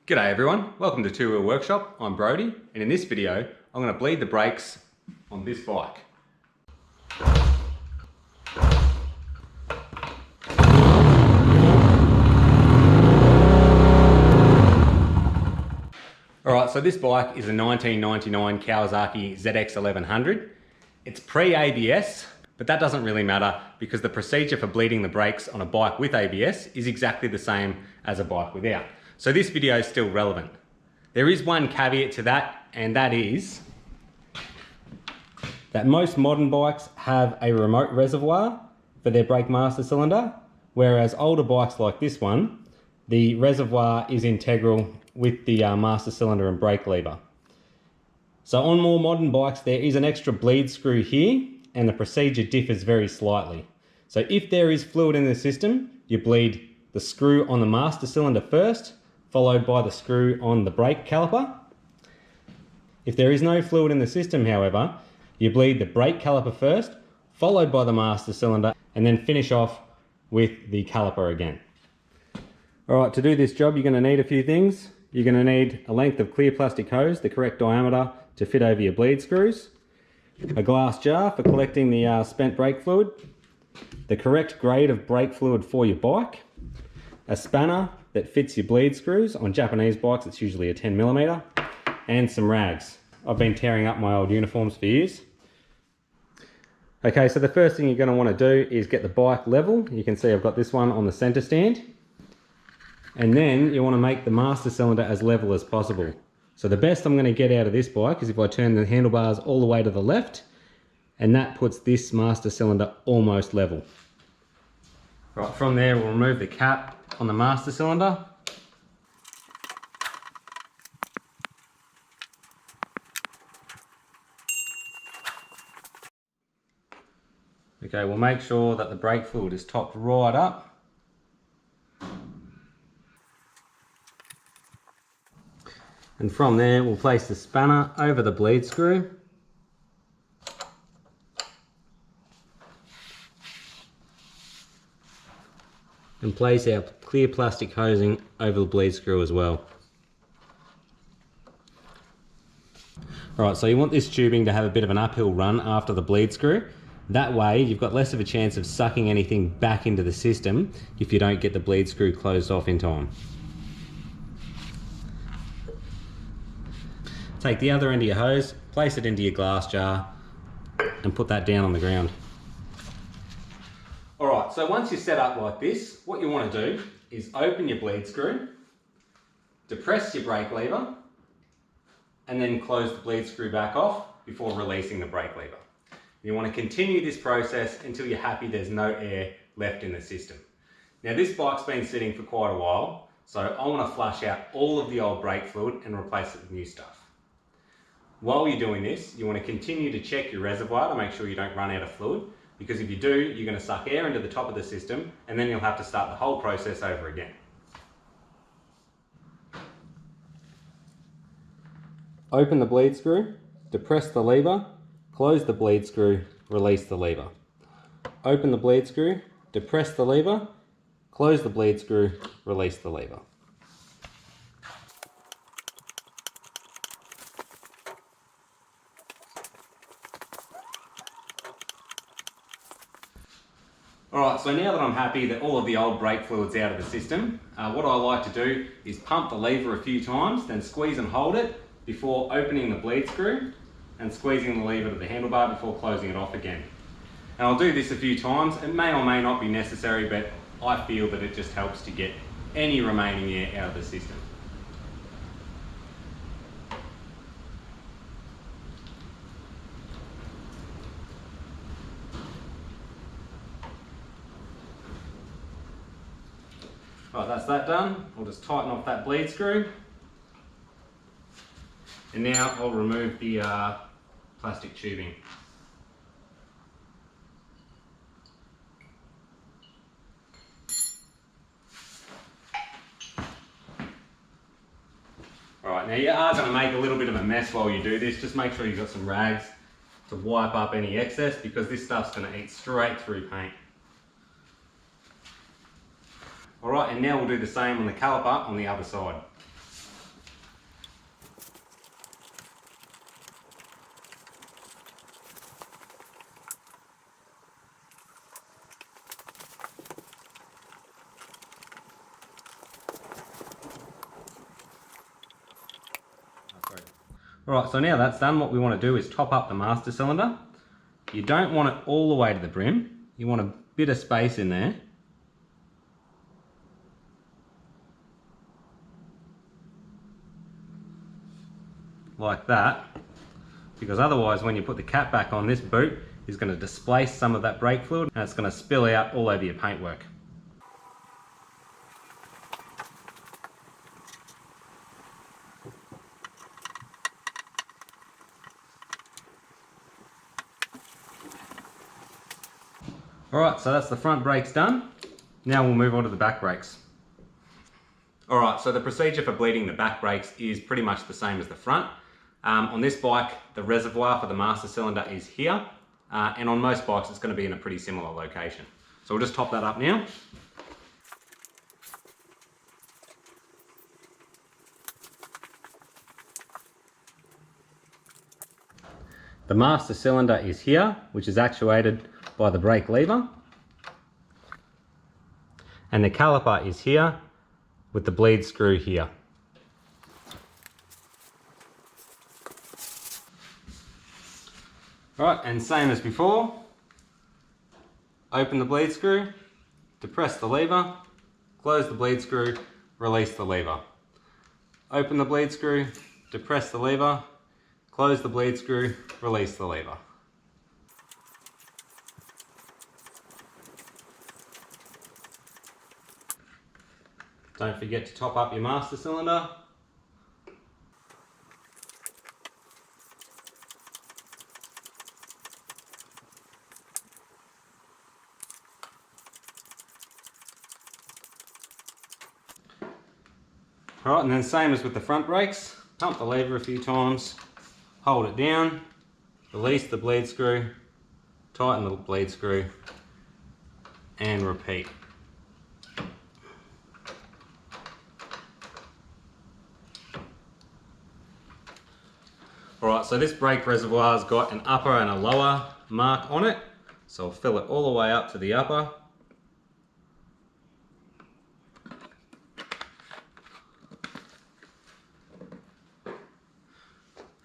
G'day everyone, welcome to Two Wheel Workshop. I'm Brody, and in this video I'm going to bleed the brakes on this bike. Alright, so this bike is a 1999 Kawasaki ZX11 It's pre-ABS, but that doesn't really matter because the procedure for bleeding the brakes on a bike with ABS is exactly the same as a bike without. So this video is still relevant. There is one caveat to that, and that is that most modern bikes have a remote reservoir for their brake master cylinder, whereas older bikes like this one, the reservoir is integral with the master cylinder and brake lever. So on more modern bikes, there is an extra bleed screw here, and the procedure differs very slightly. So if there is fluid in the system, you bleed the screw on the master cylinder first, followed by the screw on the brake caliper. If there is no fluid in the system, however, you bleed the brake caliper first, followed by the master cylinder, and then finish off with the caliper again. Alright, to do this job you're going to need a few things. You're going to need a length of clear plastic hose, the correct diameter to fit over your bleed screws, a glass jar for collecting the spent brake fluid, the correct grade of brake fluid for your bike, a spanner that fits your bleed screws. On Japanese bikes it's usually a 10mm, and some rags. I've been tearing up my old uniforms for years. Okay, so the first thing you're going to want to do is get the bike level. You can see I've got this one on the center stand. And then you want to make the master cylinder as level as possible. So the best I'm going to get out of this bike is if I turn the handlebars all the way to the left, and that puts this master cylinder almost level. Right, from there we'll remove the cap on the master cylinder. Okay, we'll make sure that the brake fluid is topped right up. And from there we'll place the spanner over the bleed screw. And place our clear plastic hosing over the bleed screw as well. Alright, so you want this tubing to have a bit of an uphill run after the bleed screw. That way you've got less of a chance of sucking anything back into the system if you don't get the bleed screw closed off in time. Take the other end of your hose, place it into your glass jar, and put that down on the ground. Alright, so once you're set up like this, what you want to do is open your bleed screw, depress your brake lever, and then close the bleed screw back off before releasing the brake lever. You want to continue this process until you're happy there's no air left in the system. Now this bike's been sitting for quite a while, so I want to flush out all of the old brake fluid and replace it with new stuff. While you're doing this, you want to continue to check your reservoir to make sure you don't run out of fluid, because if you do, you're going to suck air into the top of the system and then you'll have to start the whole process over again. Open the bleed screw, depress the lever, close the bleed screw, release the lever. Open the bleed screw, depress the lever, close the bleed screw, release the lever. Alright, so now that I'm happy that all of the old brake fluid's out of the system, what I like to do is pump the lever a few times, then squeeze and hold it before opening the bleed screw and squeezing the lever to the handlebar before closing it off again. And I'll do this a few times. It may or may not be necessary, but I feel that it just helps to get any remaining air out of the system. Right, that's that done. I'll just tighten off that bleed screw. And now I'll remove the plastic tubing. Alright, now you are going to make a little bit of a mess while you do this. Just make sure you've got some rags to wipe up any excess, because this stuff's going to eat straight through paint. Alright, and now we'll do the same on the caliper on the other side. Alright, so now that's done, what we want to do is top up the master cylinder. You don't want it all the way to the brim. You want a bit of space in there. Like that. Because otherwise when you put the cap back on, this boot is going to displace some of that brake fluid and it's going to spill out all over your paintwork. Alright, so that's the front brakes done. Now we'll move on to the back brakes. Alright, so the procedure for bleeding the back brakes is pretty much the same as the front. On this bike, the reservoir for the master cylinder is here, and on most bikes it's going to be in a pretty similar location. So we'll just top that up now. The master cylinder is here, which is actuated by the brake lever. And the caliper is here with the bleed screw here. Right, and same as before, open the bleed screw, depress the lever, close the bleed screw, release the lever. Open the bleed screw, depress the lever, close the bleed screw, release the lever. Don't forget to top up your master cylinder. Alright, and then same as with the front brakes, pump the lever a few times, hold it down, release the bleed screw, tighten the bleed screw, and repeat. Alright, so this brake reservoir's got an upper and a lower mark on it, so I'll fill it all the way up to the upper.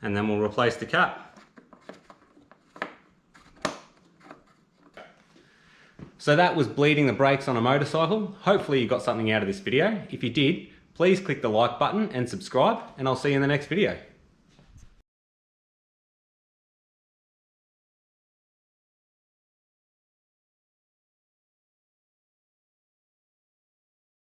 And then we'll replace the cap. So that was bleeding the brakes on a motorcycle. Hopefully you got something out of this video. If you did, please click the like button and subscribe, and I'll see you in the next video.